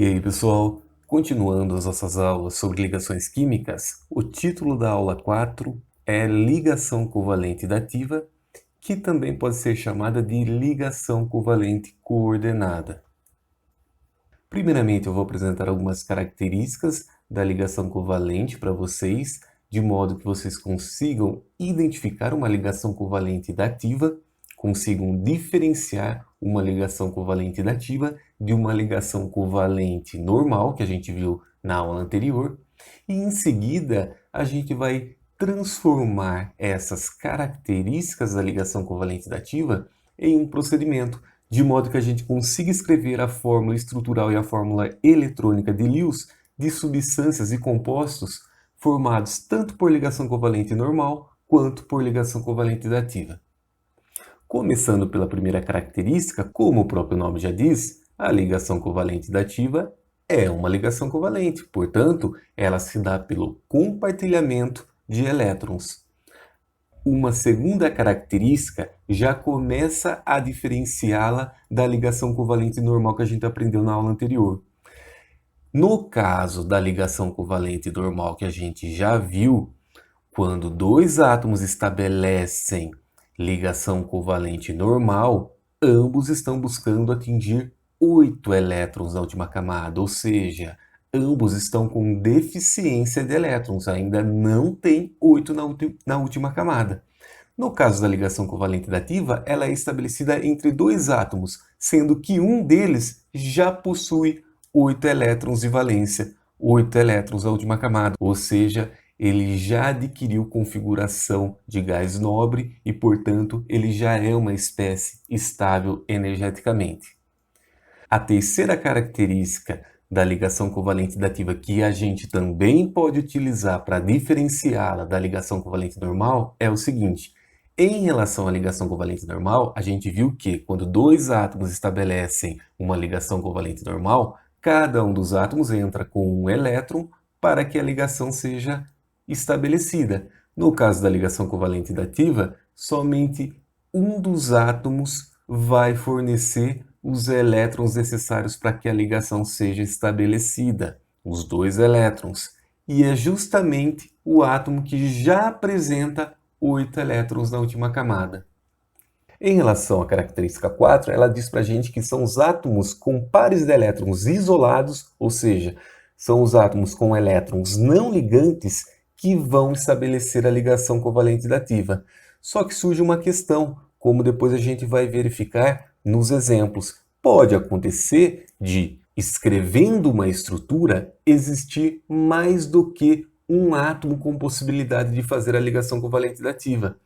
E aí, pessoal? Continuando as nossas aulas sobre ligações químicas, o título da aula 4 é Ligação Covalente Dativa, que também pode ser chamada de ligação covalente coordenada. Primeiramente, eu vou apresentar algumas características da ligação covalente para vocês, de modo que vocês consigam identificar uma ligação covalente dativa, consigam diferenciar uma ligação covalente dativa de uma ligação covalente normal, que a gente viu na aula anterior, e em seguida a gente vai transformar essas características da ligação covalente dativa em um procedimento, de modo que a gente consiga escrever a fórmula estrutural e a fórmula eletrônica de Lewis de substâncias e compostos formados tanto por ligação covalente normal quanto por ligação covalente dativa. Começando pela primeira característica, como o próprio nome já diz, a ligação covalente dativa é uma ligação covalente, portanto, ela se dá pelo compartilhamento de elétrons. Uma segunda característica já começa a diferenciá-la da ligação covalente normal que a gente aprendeu na aula anterior. No caso da ligação covalente normal que a gente já viu, quando dois átomos estabelecem ligação covalente normal, ambos estão buscando atingir 8 elétrons na última camada, ou seja, ambos estão com deficiência de elétrons, ainda não tem 8 na última camada. No caso da ligação covalente dativa, ela é estabelecida entre dois átomos, sendo que um deles já possui 8 elétrons de valência, 8 elétrons na última camada, ou seja, ele já adquiriu configuração de gás nobre e, portanto, ele já é uma espécie estável energeticamente. A terceira característica da ligação covalente dativa que a gente também pode utilizar para diferenciá-la da ligação covalente normal é o seguinte: em relação à ligação covalente normal, a gente viu que quando dois átomos estabelecem uma ligação covalente normal, cada um dos átomos entra com um elétron para que a ligação seja estabelecida. No caso da ligação covalente dativa, somente um dos átomos vai fornecer os elétrons necessários para que a ligação seja estabelecida, os dois elétrons. E é justamente o átomo que já apresenta 8 elétrons na última camada. Em relação à característica 4, ela diz para a gente que são os átomos com pares de elétrons isolados, ou seja, são os átomos com elétrons não ligantes que vão estabelecer a ligação covalente dativa. Só que surge uma questão, como depois a gente vai verificar nos exemplos. Pode acontecer de, escrevendo uma estrutura, existir mais do que um átomo com possibilidade de fazer a ligação covalente dativa.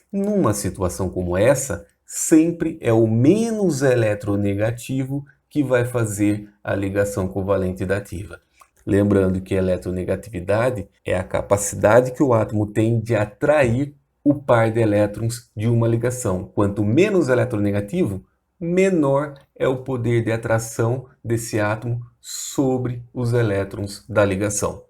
Numa situação como essa, sempre é o menos eletronegativo que vai fazer a ligação covalente dativa. Lembrando que a eletronegatividade é a capacidade que o átomo tem de atrair o par de elétrons de uma ligação. Quanto menos eletronegativo, menor é o poder de atração desse átomo sobre os elétrons da ligação.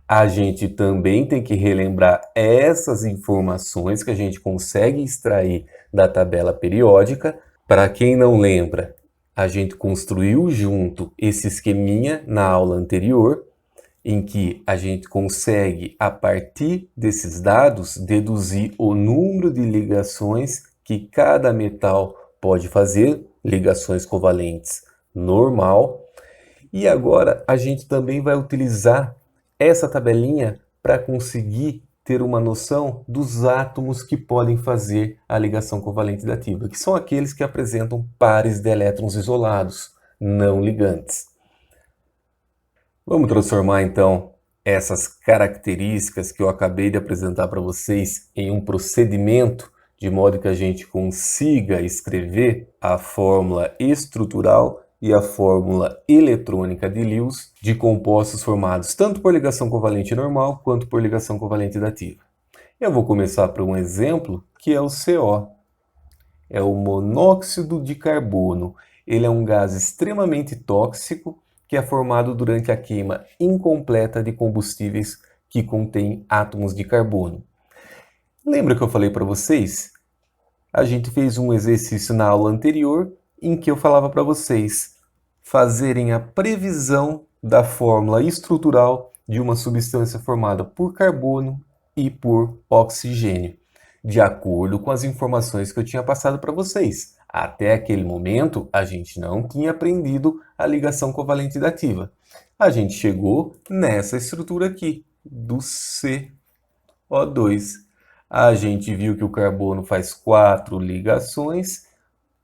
A gente também tem que relembrar essas informações que a gente consegue extrair da tabela periódica. Para quem não lembra, a gente construiu junto esse esqueminha na aula anterior, em que a gente consegue, a partir desses dados, deduzir o número de ligações que cada metal pode fazer, ligações covalentes normal. E agora a gente também vai utilizar essa tabelinha para conseguir ter uma noção dos átomos que podem fazer a ligação covalente dativa, que são aqueles que apresentam pares de elétrons isolados, não ligantes. Vamos transformar então essas características que eu acabei de apresentar para vocês em um procedimento, de modo que a gente consiga escrever a fórmula estrutural e a fórmula eletrônica de Lewis de compostos formados tanto por ligação covalente normal quanto por ligação covalente dativa. Eu vou começar por um exemplo que é o CO. É o monóxido de carbono. Ele é um gás extremamente tóxico que é formado durante a queima incompleta de combustíveis que contêm átomos de carbono. Lembra que eu falei para vocês? A gente fez um exercício na aula anterior em que eu falava para vocês: fazerem a previsão da fórmula estrutural de uma substância formada por carbono e por oxigênio, de acordo com as informações que eu tinha passado para vocês. Até aquele momento, a gente não tinha aprendido a ligação covalente dativa. A gente chegou nessa estrutura aqui, do CO2. A gente viu que o carbono faz 4 ligações,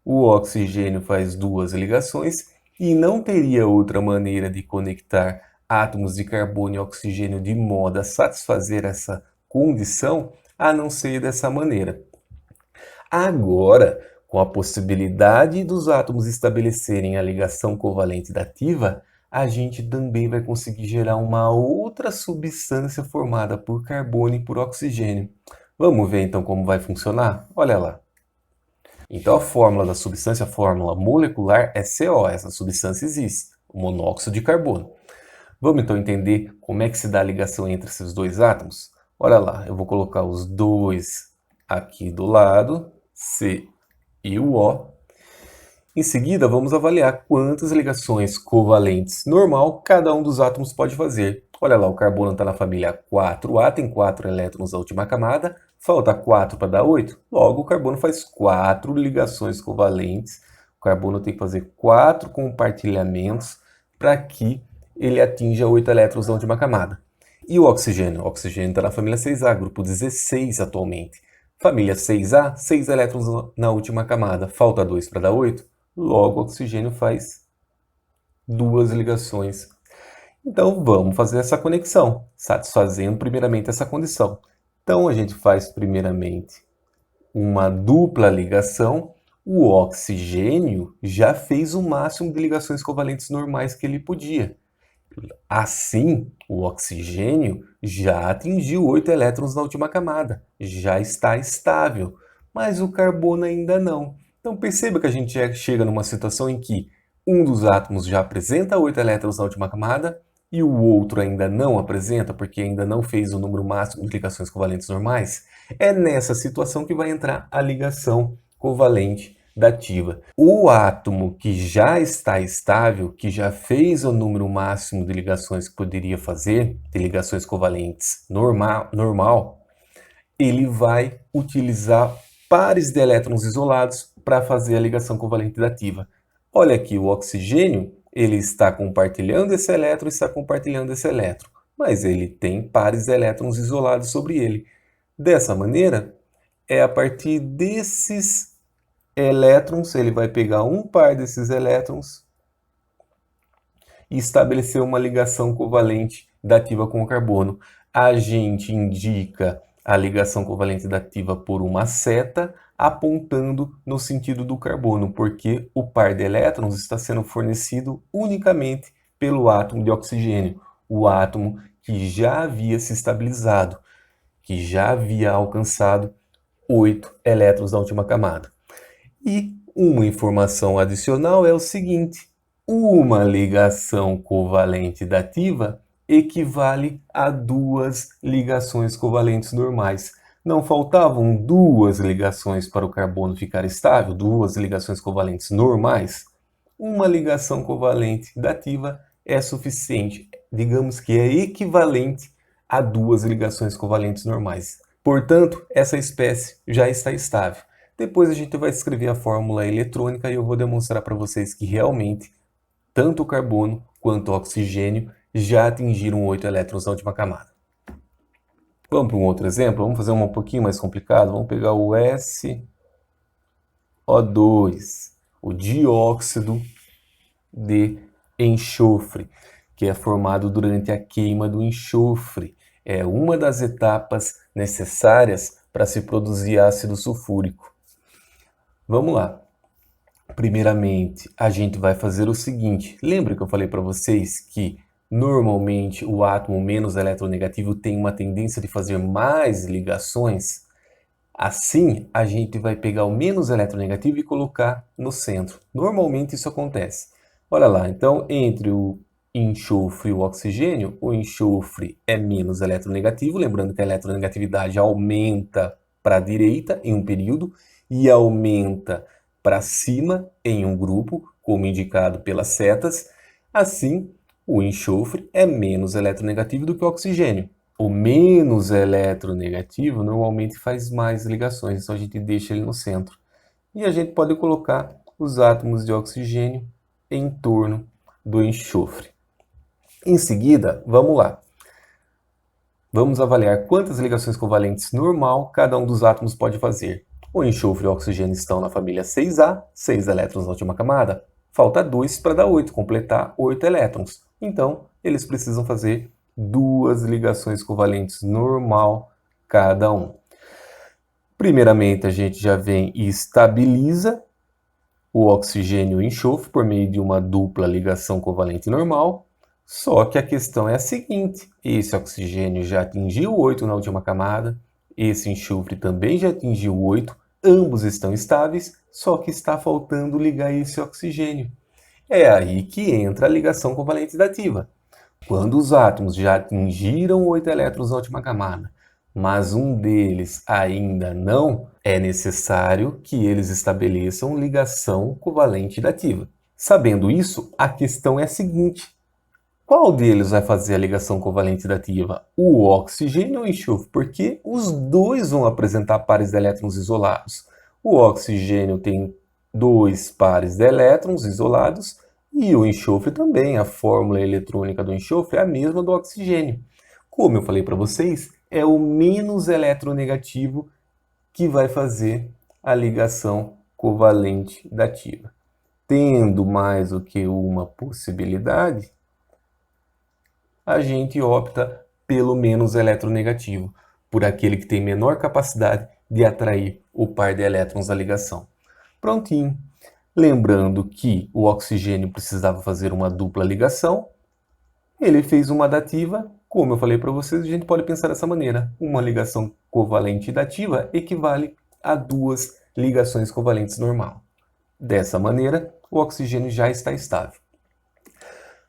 o oxigênio faz 2 ligações, e não teria outra maneira de conectar átomos de carbono e oxigênio de modo a satisfazer essa condição, a não ser dessa maneira. Agora, com a possibilidade dos átomos estabelecerem a ligação covalente dativa, a gente também vai conseguir gerar uma outra substância formada por carbono e por oxigênio. Vamos ver então como vai funcionar? Olha lá. Então a fórmula da substância, a fórmula molecular é CO, essa substância existe, o monóxido de carbono. Vamos então entender como é que se dá a ligação entre esses dois átomos? Olha lá, eu vou colocar os dois aqui do lado, C e o O. Em seguida, vamos avaliar quantas ligações covalentes normal cada um dos átomos pode fazer. Olha lá, o carbono está na família 4A, tem 4 elétrons na última camada, falta 4 para dar 8, logo o carbono faz 4 ligações covalentes. O carbono tem que fazer 4 compartilhamentos para que ele atinja 8 elétrons na última camada. E o oxigênio? O oxigênio está na família 6A, grupo 16 atualmente. Família 6A, 6 elétrons na última camada, falta 2 para dar 8, logo o oxigênio faz 2 ligações. Então vamos fazer essa conexão, satisfazendo primeiramente essa condição. Então a gente faz primeiramente uma dupla ligação. O oxigênio já fez o máximo de ligações covalentes normais que ele podia. Assim, o oxigênio já atingiu 8 elétrons na última camada, já está estável, mas o carbono ainda não. Então perceba que a gente já chega numa situação em que um dos átomos já apresenta 8 elétrons na última camada e o outro ainda não apresenta, porque ainda não fez o número máximo de ligações covalentes normais. É nessa situação que vai entrar a ligação covalente dativa. O átomo que já está estável, que já fez o número máximo de ligações que poderia fazer, de ligações covalentes normal, ele vai utilizar pares de elétrons isolados para fazer a ligação covalente dativa. Olha aqui, o oxigênio, ele está compartilhando esse elétron, está compartilhando esse elétron, mas ele tem pares de elétrons isolados sobre ele. Dessa maneira, é a partir desses elétrons, ele vai pegar um par desses elétrons e estabelecer uma ligação covalente dativa com o carbono. A gente indica a ligação covalente dativa por uma seta apontando no sentido do carbono, porque o par de elétrons está sendo fornecido unicamente pelo átomo de oxigênio, o átomo que já havia se estabilizado, que já havia alcançado 8 elétrons na última camada. E uma informação adicional é o seguinte: uma ligação covalente dativa equivale a 2 ligações covalentes normais. Não faltavam 2 ligações para o carbono ficar estável, 2 ligações covalentes normais? Uma ligação covalente dativa é suficiente, digamos que é equivalente a 2 ligações covalentes normais. Portanto, essa espécie já está estável. Depois a gente vai escrever a fórmula eletrônica e eu vou demonstrar para vocês que realmente tanto o carbono quanto o oxigênio já atingiram 8 elétrons na última camada. Vamos para um outro exemplo? Vamos fazer um pouquinho mais complicado. Vamos pegar o SO2, o dióxido de enxofre, que é formado durante a queima do enxofre. É uma das etapas necessárias para se produzir ácido sulfúrico. Vamos lá. Primeiramente, a gente vai fazer o seguinte. Lembra que eu falei para vocês que normalmente o átomo menos eletronegativo tem uma tendência de fazer mais ligações? Assim, a gente vai pegar o menos eletronegativo e colocar no centro. Normalmente isso acontece. Olha lá, então entre o enxofre e o oxigênio, o enxofre é menos eletronegativo, lembrando que a eletronegatividade aumenta para a direita em um período e aumenta para cima em um grupo, como indicado pelas setas. Assim, o enxofre é menos eletronegativo do que o oxigênio. O menos eletronegativo normalmente faz mais ligações, então a gente deixa ele no centro. E a gente pode colocar os átomos de oxigênio em torno do enxofre. Em seguida, vamos lá. Vamos avaliar quantas ligações covalentes normal cada um dos átomos pode fazer. O enxofre e o oxigênio estão na família 6A, 6 elétrons na última camada. Falta 2 para dar 8, completar 8 elétrons. Então, eles precisam fazer 2 ligações covalentes normal cada um. Primeiramente, a gente já vem e estabiliza o oxigênio e o enxofre por meio de uma dupla ligação covalente normal. Só que a questão é a seguinte: esse oxigênio já atingiu 8 na última camada, esse enxofre também já atingiu 8, ambos estão estáveis, só que está faltando ligar esse oxigênio. É aí que entra a ligação covalente dativa. Quando os átomos já atingiram 8 elétrons na última camada, mas um deles ainda não, é necessário que eles estabeleçam ligação covalente dativa. Sabendo isso, a questão é a seguinte: qual deles vai fazer a ligação covalente dativa? O oxigênio ou o enxofre? Porque os dois vão apresentar pares de elétrons isolados. O oxigênio tem 2 pares de elétrons isolados e o enxofre também. A fórmula eletrônica do enxofre é a mesma do oxigênio. Como eu falei para vocês, é o menos eletronegativo que vai fazer a ligação covalente dativa. Tendo mais do que uma possibilidade, a gente opta pelo menos eletronegativo, por aquele que tem menor capacidade de atrair o par de elétrons da ligação. Prontinho. Lembrando que o oxigênio precisava fazer uma dupla ligação, ele fez uma dativa. Como eu falei para vocês, a gente pode pensar dessa maneira: uma ligação covalente dativa equivale a 2 ligações covalentes normal. Dessa maneira, o oxigênio já está estável.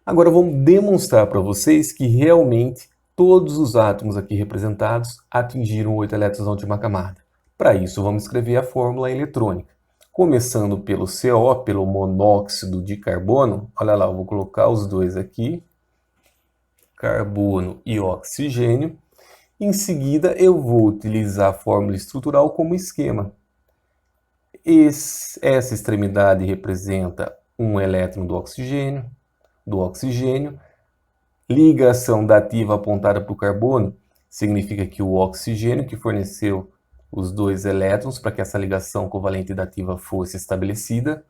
Agora vamos demonstrar para vocês que realmente todos os átomos aqui representados atingiram 8 elétrons na última camada. Para isso, vamos escrever a fórmula eletrônica. Começando pelo CO, pelo monóxido de carbono. Olha lá, eu vou colocar os dois aqui, carbono e oxigênio. Em seguida, eu vou utilizar a fórmula estrutural como esquema. Essa extremidade representa um elétron do oxigênio. Ligação dativa apontada para o carbono significa que o oxigênio que forneceu os 2 elétrons para que essa ligação covalente dativa fosse estabelecida.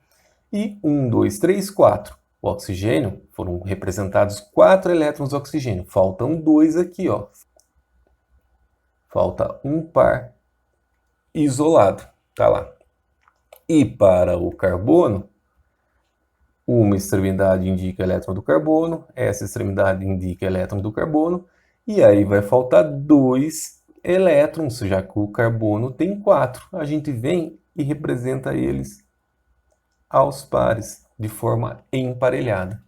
E 1, 2, 3, 4. O oxigênio, foram representados 4 elétrons de oxigênio. Faltam 2 aqui, ó. Falta um par isolado, tá lá. E para o carbono, uma extremidade indica elétron do carbono, essa extremidade indica elétron do carbono, e aí vai faltar 2 elétrons, já que o carbono tem 4. A gente vem e representa eles aos pares, de forma emparelhada.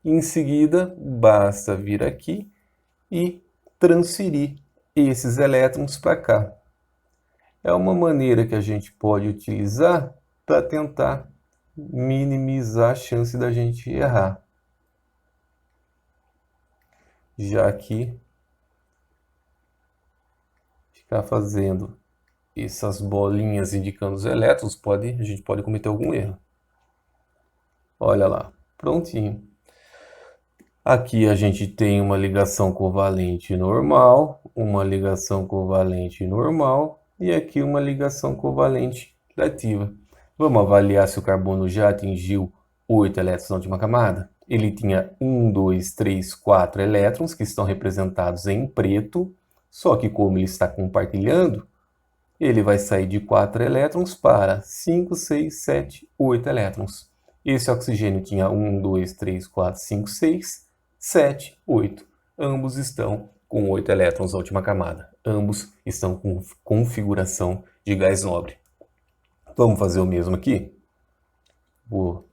Em seguida, basta vir aqui e transferir esses elétrons para cá. É uma maneira que a gente pode utilizar para tentar minimizar a chance da gente errar. Já que ficar fazendo essas bolinhas indicando os elétrons, a gente pode cometer algum erro. Olha lá, prontinho. Aqui a gente tem uma ligação covalente normal, uma ligação covalente normal e aqui uma ligação covalente dativa. Vamos avaliar se o carbono já atingiu 8 elétrons na última camada? Ele tinha 1, 2, 3, 4 elétrons que estão representados em preto, só que como ele está compartilhando, ele vai sair de 4 elétrons para 5, 6, 7, 8 elétrons. Esse oxigênio tinha 1, 2, 3, 4, 5, 6, 7, 8. Ambos estão com 8 elétrons na última camada. Ambos estão com configuração de gás nobre. Vamos fazer o mesmo aqui? Vou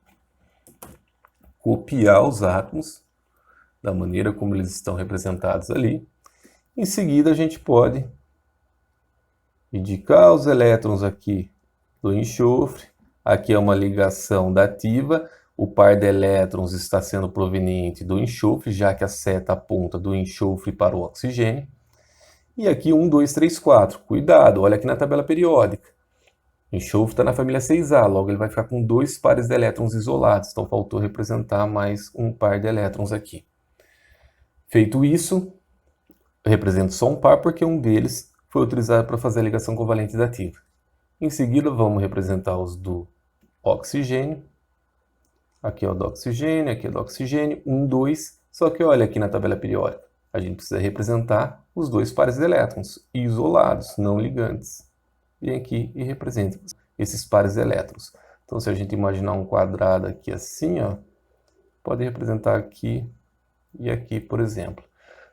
copiar os átomos da maneira como eles estão representados ali. Em seguida, a gente pode indicar os elétrons aqui do enxofre. Aqui é uma ligação dativa. o par de elétrons está sendo proveniente do enxofre, já que a seta aponta do enxofre para o oxigênio. E aqui 1, 2, 3, 4. Cuidado, olha aqui na tabela periódica. O enxofre está na família 6A, logo ele vai ficar com 2 pares de elétrons isolados, então faltou representar mais um par de elétrons aqui. Feito isso, eu represento só um par porque um deles foi utilizado para fazer a ligação covalente dativa. Em seguida, vamos representar os do oxigênio. Aqui é o do oxigênio, aqui é o do oxigênio, 1, 2. Só que olha aqui na tabela periódica, a gente precisa representar os 2 pares de elétrons isolados, não ligantes. Vem aqui e representa esses pares de elétrons. Então, se a gente imaginar um quadrado aqui assim, ó, pode representar aqui e aqui, por exemplo.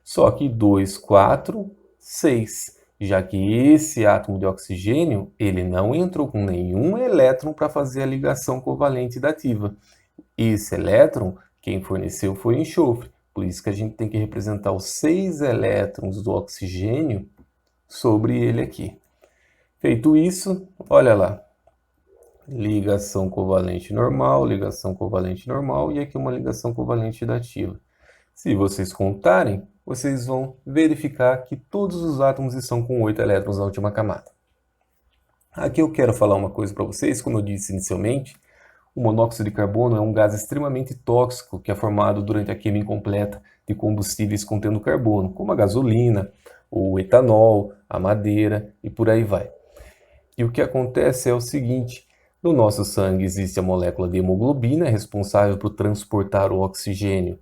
Só que 2, 4, 6. Já que esse átomo de oxigênio, ele não entrou com nenhum elétron para fazer a ligação covalente dativa. Esse elétron, quem forneceu foi o enxofre. Por isso que a gente tem que representar os 6 elétrons do oxigênio sobre ele aqui. Feito isso, olha lá. Ligação covalente normal e aqui uma ligação covalente dativa. Se vocês contarem, vocês vão verificar que todos os átomos estão com 8 elétrons na última camada. Aqui eu quero falar uma coisa para vocês, como eu disse inicialmente, o monóxido de carbono é um gás extremamente tóxico que é formado durante a queima incompleta de combustíveis contendo carbono, como a gasolina, o etanol, a madeira e por aí vai. E o que acontece é o seguinte, no nosso sangue existe a molécula de hemoglobina, responsável por transportar o oxigênio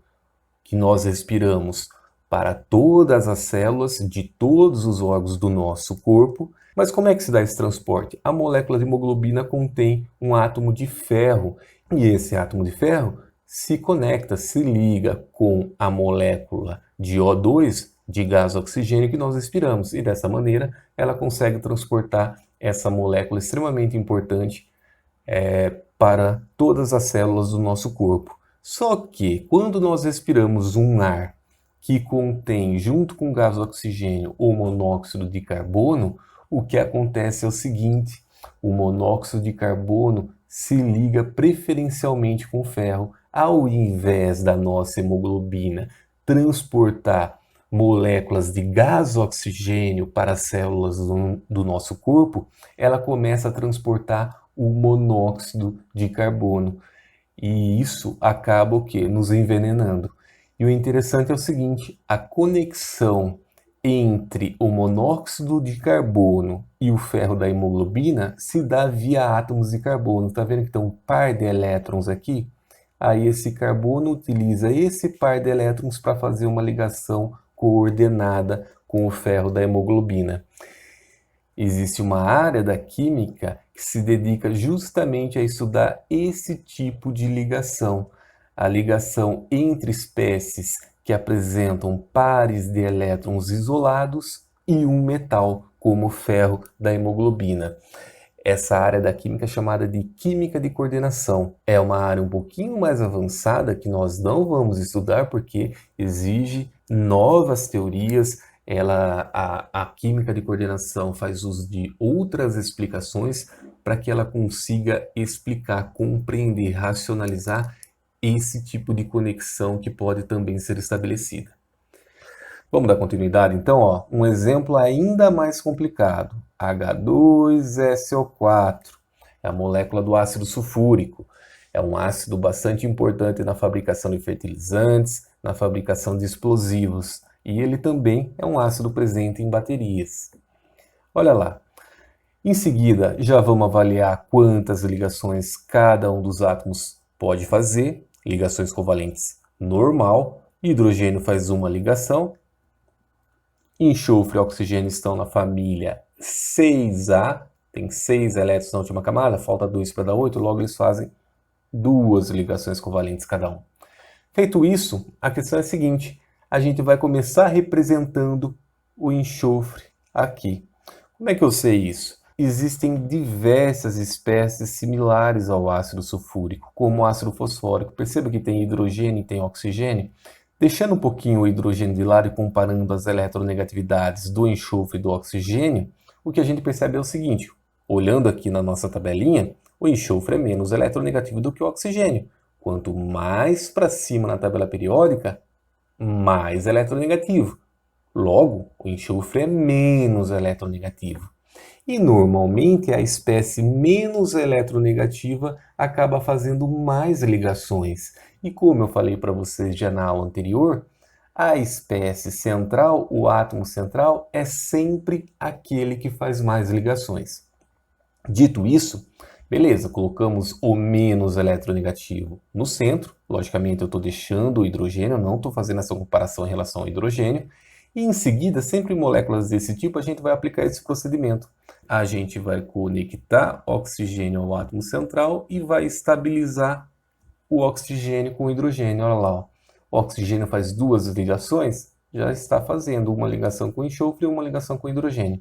que nós respiramos para todas as células de todos os órgãos do nosso corpo. Mas como é que se dá esse transporte? A molécula de hemoglobina contém um átomo de ferro, e esse átomo de ferro se conecta, se liga com a molécula de O2, de gás oxigênio que nós respiramos, e dessa maneira ela consegue transportar essa molécula extremamente importante para todas as células do nosso corpo. Só que quando nós respiramos um ar que contém, junto com o gás oxigênio, o monóxido de carbono, o que acontece é o seguinte, o monóxido de carbono se liga preferencialmente com ferro, ao invés da nossa hemoglobina transportar moléculas de gás oxigênio para as células do nosso corpo, ela começa a transportar o monóxido de carbono. E isso acaba o quê? Nos envenenando. E o interessante é o seguinte, a conexão entre o monóxido de carbono e o ferro da hemoglobina se dá via átomos de carbono. Está vendo que tem um par de elétrons aqui? Aí esse carbono utiliza esse par de elétrons para fazer uma ligação coordenada com o ferro da hemoglobina. Existe uma área da química que se dedica justamente a estudar esse tipo de ligação, a ligação entre espécies que apresentam pares de elétrons isolados e um metal, como o ferro da hemoglobina. Essa área da química é chamada de química de coordenação. É uma área um pouquinho mais avançada que nós não vamos estudar porque exige novas teorias. A química de coordenação faz uso de outras explicações para que ela consiga explicar, compreender, racionalizar esse tipo de conexão que pode também ser estabelecida. Vamos dar continuidade então, ó. Um exemplo ainda mais complicado, H2SO4, é a molécula do ácido sulfúrico. É um ácido bastante importante na fabricação de fertilizantes, na fabricação de explosivos, e ele também é um ácido presente em baterias. Olha lá. Em seguida, já vamos avaliar quantas ligações cada um dos átomos pode fazer, ligações covalentes normal, hidrogênio faz uma ligação, enxofre e oxigênio estão na família 6A, tem 6 elétrons na última camada, falta 2 para dar 8, logo eles fazem 2 ligações covalentes cada um. Feito isso, a questão é a seguinte, a gente vai começar representando o enxofre aqui. Como é que eu sei isso? Existem diversas espécies similares ao ácido sulfúrico, como o ácido fosfórico. Perceba que tem hidrogênio e tem oxigênio. Deixando um pouquinho o hidrogênio de lado e comparando as eletronegatividades do enxofre e do oxigênio, o que a gente percebe é o seguinte, olhando aqui na nossa tabelinha, o enxofre é menos eletronegativo do que o oxigênio. Quanto mais para cima na tabela periódica, mais eletronegativo. Logo, o enxofre é menos eletronegativo. E normalmente a espécie menos eletronegativa acaba fazendo mais ligações. E como eu falei para vocês já na aula anterior, a espécie central, o átomo central, é sempre aquele que faz mais ligações. Dito isso, beleza, colocamos o menos eletronegativo no centro. Logicamente eu estou deixando o hidrogênio, não estou fazendo essa comparação em relação ao hidrogênio. E em seguida, sempre em moléculas desse tipo, a gente vai aplicar esse procedimento. A gente vai conectar oxigênio ao átomo central e vai estabilizar o oxigênio com o hidrogênio. Olha lá, ó. O oxigênio faz duas ligações, já está fazendo uma ligação com enxofre e uma ligação com hidrogênio.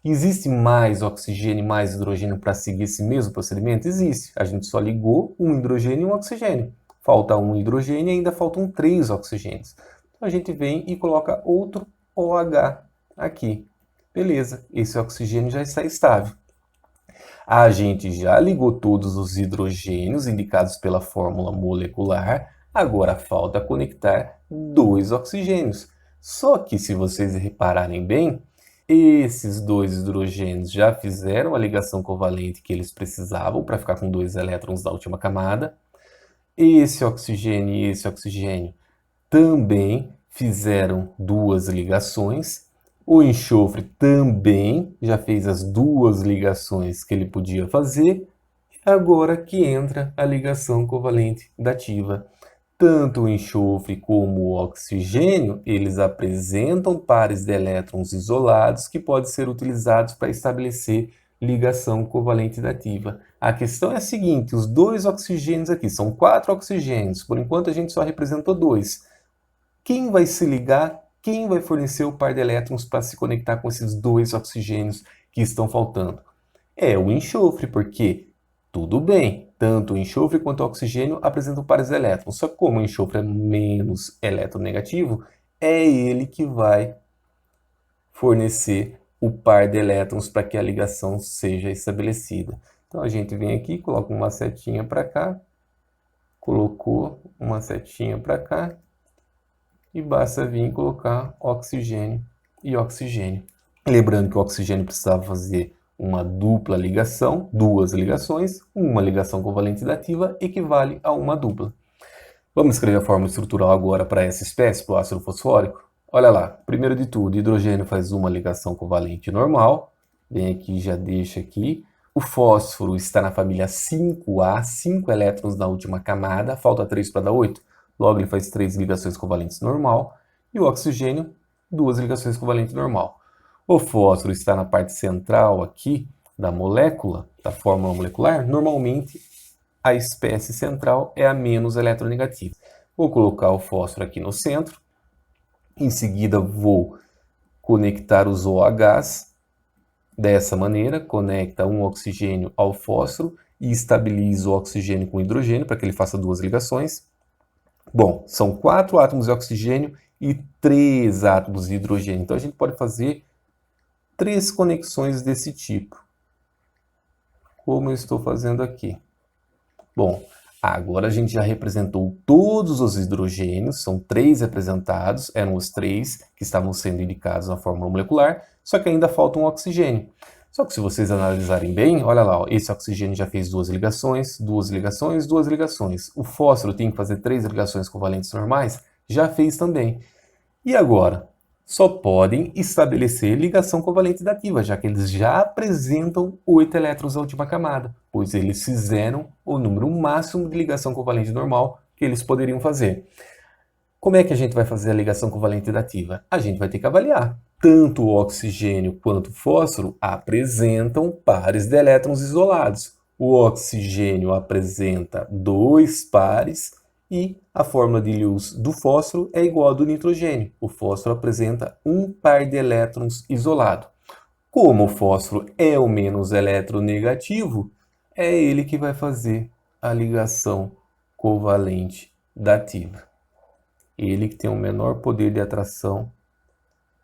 Existe mais oxigênio e mais hidrogênio para seguir esse mesmo procedimento? Existe. A gente só ligou um hidrogênio e um oxigênio. Falta um hidrogênio e ainda faltam 3 oxigênios. Então a gente vem e coloca outro OH aqui. Beleza, esse oxigênio já está estável. A gente já ligou todos os hidrogênios indicados pela fórmula molecular, agora falta conectar 2 oxigênios. Só que se vocês repararem bem, esses 2 hidrogênios já fizeram a ligação covalente que eles precisavam para ficar com 2 elétrons da última camada. Esse oxigênio e esse oxigênio também fizeram 2 ligações. O enxofre também já fez as 2 ligações que ele podia fazer. Agora que entra a ligação covalente dativa. Tanto o enxofre como o oxigênio, eles apresentam pares de elétrons isolados que podem ser utilizados para estabelecer ligação covalente dativa. A questão é a seguinte, os 2 oxigênios aqui, são 4 oxigênios, por enquanto a gente só representou 2. Quem vai se ligar? Quem vai fornecer o par de elétrons para se conectar com esses 2 oxigênios que estão faltando? É o enxofre, porque tudo bem, tanto o enxofre quanto o oxigênio apresentam pares de elétrons. Só que como o enxofre é menos eletronegativo, é ele que vai fornecer o par de elétrons para que a ligação seja estabelecida. Então a gente vem aqui, coloca uma setinha para cá, colocou uma setinha para cá, e basta vir colocar oxigênio e oxigênio. Lembrando que o oxigênio precisava fazer uma dupla ligação, 2 ligações, uma ligação covalente dativa equivale a uma dupla. Vamos escrever a fórmula estrutural agora para essa espécie, para o ácido fosfórico? Olha lá, primeiro de tudo, hidrogênio faz uma ligação covalente normal, vem aqui, já deixa aqui. O fósforo está na família 5A, 5 elétrons na última camada, falta 3 para dar 8. Logo, ele faz 3 ligações covalentes normal. E o oxigênio, 2 ligações covalentes normal. O fósforo está na parte central aqui da molécula, da fórmula molecular. Normalmente, a espécie central é a menos eletronegativa. Vou colocar o fósforo aqui no centro. Em seguida, vou conectar os OHs. Dessa maneira, conecta um oxigênio ao fósforo e estabiliza o oxigênio com hidrogênio para que ele faça 2 ligações. Bom, são 4 átomos de oxigênio e 3 átomos de hidrogênio. Então a gente pode fazer 3 conexões desse tipo, como eu estou fazendo aqui. Bom, agora a gente já representou todos os hidrogênios, são 3 representados, eram os 3 que estavam sendo indicados na fórmula molecular, só que ainda falta um oxigênio. Só que se vocês analisarem bem, olha lá, ó, esse oxigênio já fez 2 ligações, 2 ligações, 2 ligações. O fósforo tem que fazer 3 ligações covalentes normais? Já fez também. E agora? Só podem estabelecer ligação covalente dativa, já que eles já apresentam 8 elétrons na última camada, pois eles fizeram o número máximo de ligação covalente normal que eles poderiam fazer. Como é que a gente vai fazer a ligação covalente dativa? A gente vai ter que avaliar. Tanto o oxigênio quanto o fósforo apresentam pares de elétrons isolados. O oxigênio apresenta 2 pares e a fórmula de Lewis do fósforo é igual à do nitrogênio. O fósforo apresenta um par de elétrons isolado. Como o fósforo é o menos eletronegativo, é ele que vai fazer a ligação covalente dativa. Ele que tem o menor poder de atração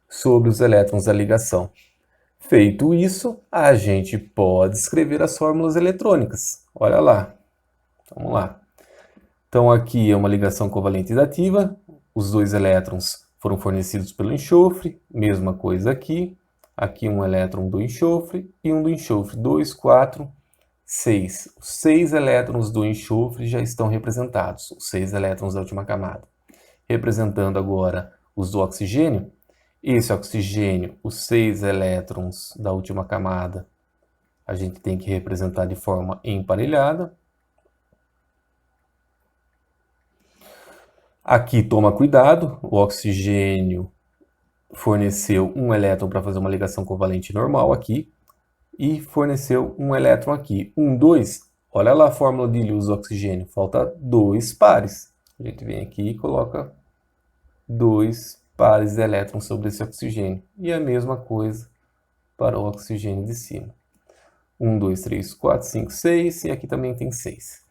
sobre os elétrons da ligação. Feito isso, a gente pode escrever as fórmulas eletrônicas. Olha lá. Vamos lá. Então aqui é uma ligação covalente dativa, os dois elétrons foram fornecidos pelo enxofre, mesma coisa aqui. Aqui um elétron do enxofre e um do enxofre, 2, 4, 6. Os 6 elétrons do enxofre já estão representados, os 6 elétrons da última camada. Representando agora os do oxigênio, esse oxigênio, os 6 elétrons da última camada, a gente tem que representar de forma emparelhada. Aqui toma cuidado, o oxigênio forneceu um elétron para fazer uma ligação covalente normal aqui e forneceu um elétron aqui. 1, 2, olha lá a fórmula de Lewis do oxigênio, falta 2 pares. A gente vem aqui e coloca 2 pares de elétrons sobre esse oxigênio. E a mesma coisa para o oxigênio de cima. 1, 2, 3, 4, 5, 6 e aqui também tem 6.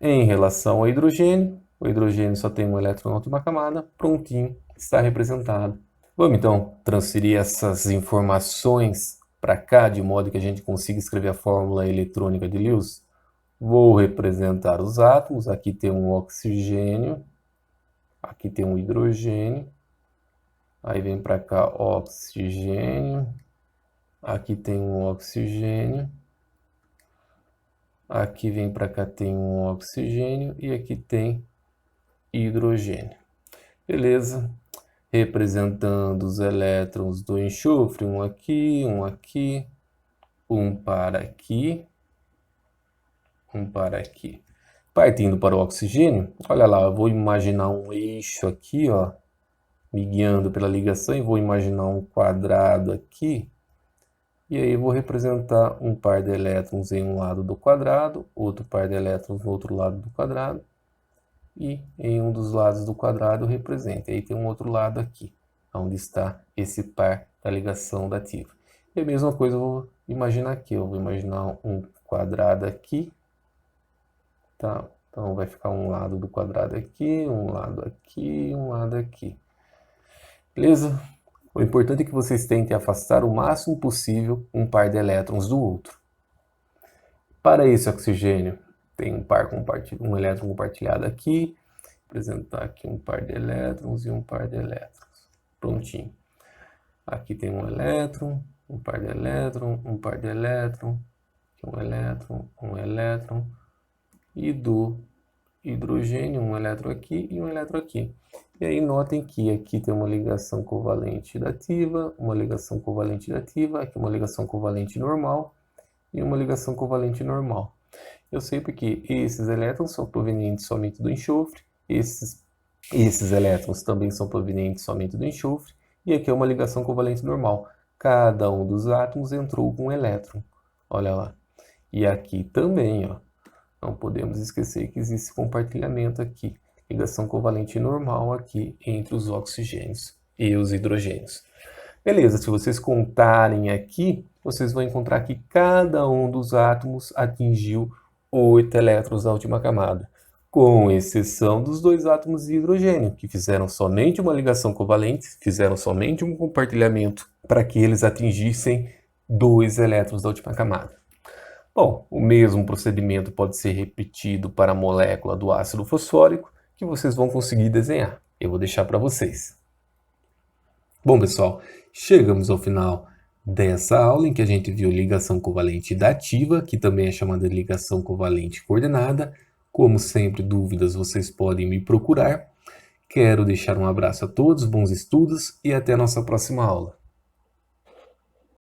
Em relação ao hidrogênio, o hidrogênio só tem um elétron na última camada, prontinho, está representado. Vamos então transferir essas informações para cá, de modo que a gente consiga escrever a fórmula eletrônica de Lewis. Vou representar os átomos, aqui tem um oxigênio, aqui tem um hidrogênio, aí vem para cá oxigênio, aqui tem um oxigênio, aqui vem para cá tem um oxigênio e aqui tem hidrogênio. Beleza? Representando os elétrons do enxofre, um aqui, um para aqui, um para aqui. Partindo para o oxigênio, olha lá, eu vou imaginar um eixo aqui, ó, me guiando pela ligação, e vou imaginar um quadrado aqui, e aí eu vou representar um par de elétrons em um lado do quadrado, outro par de elétrons no outro lado do quadrado, e em um dos lados do quadrado representa. Aí tem um outro lado aqui, onde está esse par da ligação dativa. E a mesma coisa eu vou imaginar aqui. Eu vou imaginar um quadrado aqui. Tá? Então vai ficar um lado do quadrado aqui, um lado aqui, um lado aqui. Beleza? O importante é que vocês tentem afastar o máximo possível um par de elétrons do outro. Para esse oxigênio, tem um elétron compartilhado aqui, apresentar aqui um par de elétrons e um par de elétrons. Prontinho. Aqui tem um elétron, um par de elétron, um par de elétron, um elétron, e do hidrogênio, um elétron aqui e um elétron aqui. E aí notem que aqui tem uma ligação covalente dativa, uma ligação covalente dativa, aqui uma ligação covalente normal e uma ligação covalente normal. Eu sei porque esses elétrons são provenientes somente do enxofre, esses elétrons também são provenientes somente do enxofre, e aqui é uma ligação covalente normal. Cada um dos átomos entrou com um elétron, olha lá. E aqui também, ó, não podemos esquecer que existe compartilhamento aqui, ligação covalente normal aqui entre os oxigênios e os hidrogênios. Beleza, se vocês contarem aqui, vocês vão encontrar que cada um dos átomos atingiu 8 elétrons na última camada, com exceção dos 2 átomos de hidrogênio, que fizeram somente uma ligação covalente, fizeram somente um compartilhamento para que eles atingissem 2 elétrons da última camada. Bom, o mesmo procedimento pode ser repetido para a molécula do ácido fosfórico, que vocês vão conseguir desenhar. Eu vou deixar para vocês. Bom, pessoal, chegamos ao final dessa aula em que a gente viu ligação covalente dativa, que também é chamada de ligação covalente coordenada. Como sempre, dúvidas vocês podem me procurar. Quero deixar um abraço a todos, bons estudos e até a nossa próxima aula.